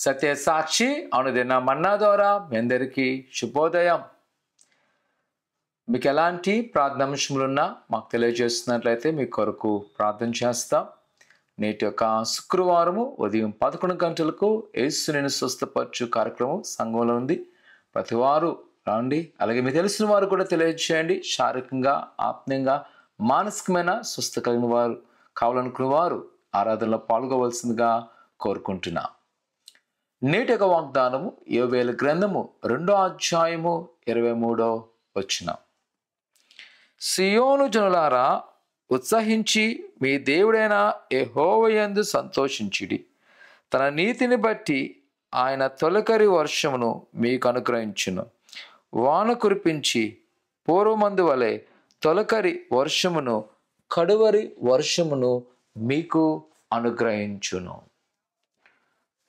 సత్యసాక్షి అనుదిన మన్నా ద్వారా మీ అందరికీ శుభోదయం. మీకు ఎలాంటి ప్రార్థనాంశములున్నా మాకు తెలియజేస్తున్నట్లయితే మీ కొరకు ప్రార్థన చేస్తాం. నేటి యొక్క శుక్రవారము ఉదయం 11 గంటలకు యేసు నిన్ను స్వస్థపరచు కార్యక్రమం సంఘంలో ఉంది. ప్రతివారు రండి. అలాగే మీకు తెలిసిన వారు కూడా తెలియజేయండి. శారీరకంగా, ఆత్మీయంగా, మానసికమైన స్వస్థ కలిగిన వారు కావాలనుకున్న వారు ఆరాధనలో పాల్గొవలసిందిగా కోరుకుంటున్నాం. నేటి యొక్క వాగ్దానము యోవేలు గ్రంథము 2వ అధ్యాయము 23వ వచనం. సియోను జనులారా, ఉత్సహించి మీ దేవుడైన యెహోవా యందు సంతోషించుడి. తన నీతిని బట్టి ఆయన తొలకరి వర్షమును మీకు అనుగ్రహించును. వాన కురిపించి పూర్వమందు వలె తొలకరి వర్షమును, కడువరి వర్షమును మీకు అనుగ్రహించును.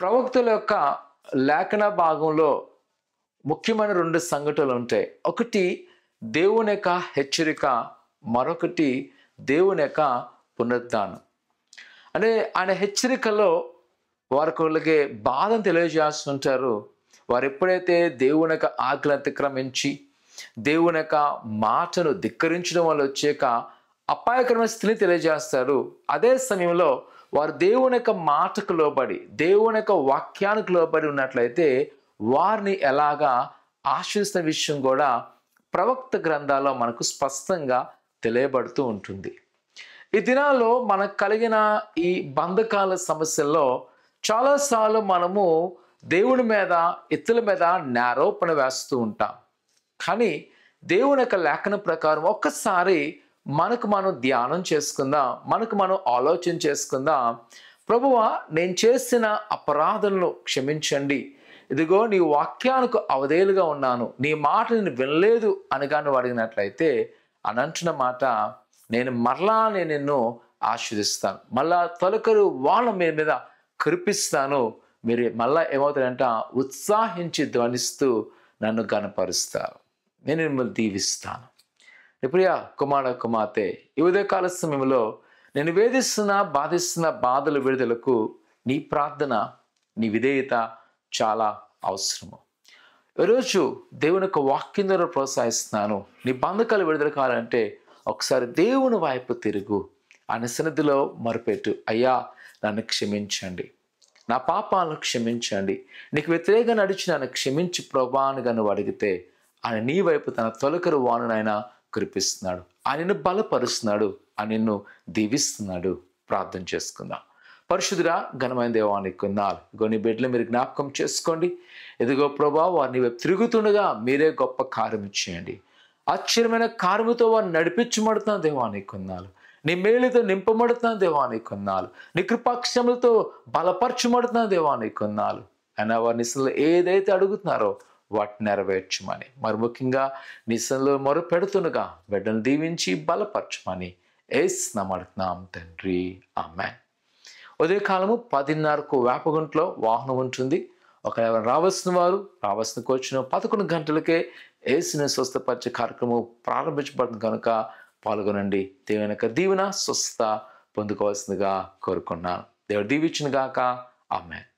ప్రవక్తల యొక్క లేఖన భాగంలో ముఖ్యమైన 2 సంఘటనలు ఉంటాయి. ఒకటి దేవుని యొక్క హెచ్చరిక, మరొకటి దేవుని యొక్క పునరుద్ధానం. అంటే ఆయన హెచ్చరికలో వారికి బాధను తెలియజేస్తుంటారు. వారు ఎప్పుడైతే దేవుని యొక్క ఆజ్ఞలను అతిక్రమించి దేవుని యొక్క మాటను ధిక్కరించడం వల్ల వచ్చాక అపాయకరమైన స్థితిని తెలియజేస్తారు. అదే సమయంలో వారు దేవుని యొక్క మాటకు లోబడి, దేవుని యొక్క వాక్యానికి లోబడి ఉన్నట్లయితే వారిని ఎలాగా ఆశిస్తున్న విషయం కూడా ప్రవక్త గ్రంథాల్లో మనకు స్పష్టంగా తెలియబడుతూ ఉంటుంది. ఈ దినాల్లో మనకు కలిగిన ఈ బంధకాల సమస్యల్లో చాలాసార్లు మనము దేవుని మీద, ఇతరుల మీద నేరోపణ వేస్తూ ఉంటాం. కానీ దేవుని యొక్క లేఖనం ప్రకారం ఒక్కసారి మనకు మనం ధ్యానం చేసుకుందాం, మనకు మనం ఆలోచన చేసుకుందాం. ప్రభువా, నేను చేసిన అపరాధలను క్షమించండి. ఇదిగో నీ వాక్యానికి అవధేయులుగా ఉన్నాను, నీ మాట నేను వినలేదు అనగా నువ్వు అడిగినట్లయితే అని అంటున్న మాట, నేను నిన్ను ఆశీర్దిస్తాను, మళ్ళా తొలకరు వాళ్ళ మీ మీద కురిపిస్తాను. మీరు మళ్ళా ఏమవుతారంట, ఉత్సాహించి ధ్వనిస్తూ నన్ను గణపరుస్తారు, నేను మిమ్మల్ని దీవిస్తాను. ప్రియ కుమార కుమార్తె, ఈ ఉదయకాల సమయంలో నేను బాధిస్తున్న బాధల విడుదలకు నీ ప్రార్థన, నీ విధేయత చాలా అవసరము. ఈరోజు దేవుని యొక్క వాక్యం ద్వారా ప్రోత్సహిస్తున్నాను. నీ బంధకాలు విడుదల కావాలంటే ఒకసారి దేవుని వైపు తిరుగు, ఆయన సన్నిధిలో మొరపెట్టు. అయ్యా, నన్ను క్షమించండి, నా పాపాలను క్షమించండి, నీకు వ్యతిరేకంగా నడిచి నన్ను క్షమించి ప్రభా అని నువ్వు అడిగితే ఆయన నీ వైపు తన తొలకరు వాను ఆయన కురిపిస్తున్నాడు, ఆయనను బలపరుస్తున్నాడు, ఆయనను దీవిస్తున్నాడు. ప్రార్థన చేసుకుందాం. పరిశుద్ధుడా, ఘనమైన దేవానికి వందనాలు. ఇదిగో నీ బిడ్డలు మీరు జ్ఞాపకం చేసుకోండి. ఇదిగో ప్రభా, వారిని వైపు తిరుగుతుండగా మీరే గొప్ప కార్యం చేయండి. ఆశ్చర్యమైన కార్యముతో వారిని నడిపించబడుతున్న దేవానికి వందనాలు. నీ మేలుతో నింపబడుతున్న దేవానికి వందనాలు. నీ కృపాక్షములతో బలపరచబడుతున్న దేవానికి వందనాలు. అయినా వారి నిశలో ఏదైతే అడుగుతున్నారో వాటిని నెరవేర్చమని, మరి ముఖ్యంగా నిశలో మొర పెడుతుండగా బిడ్డను దీవించి బలపరచమని యేసు నామమున అడుగుతున్నాం తండ్రి, ఆమేన్. ఉదయకాలము 10:30కు వేపగుంట్లో వాహనం ఉంటుంది. ఒకవేళ రావాల్సిన వారు రావాల్సిన వచ్చిన 11 గంటలకే యేసుని స్వస్థపరిచే కార్యక్రమం ప్రారంభించబడుతుంది కనుక పాల్గొనండి. దేవుని యొక్క దీవెన, స్వస్థత పొందుకోవాల్సిందిగా కోరుకున్నాను. దేవుడు దీవించును గాక. ఆమేన్.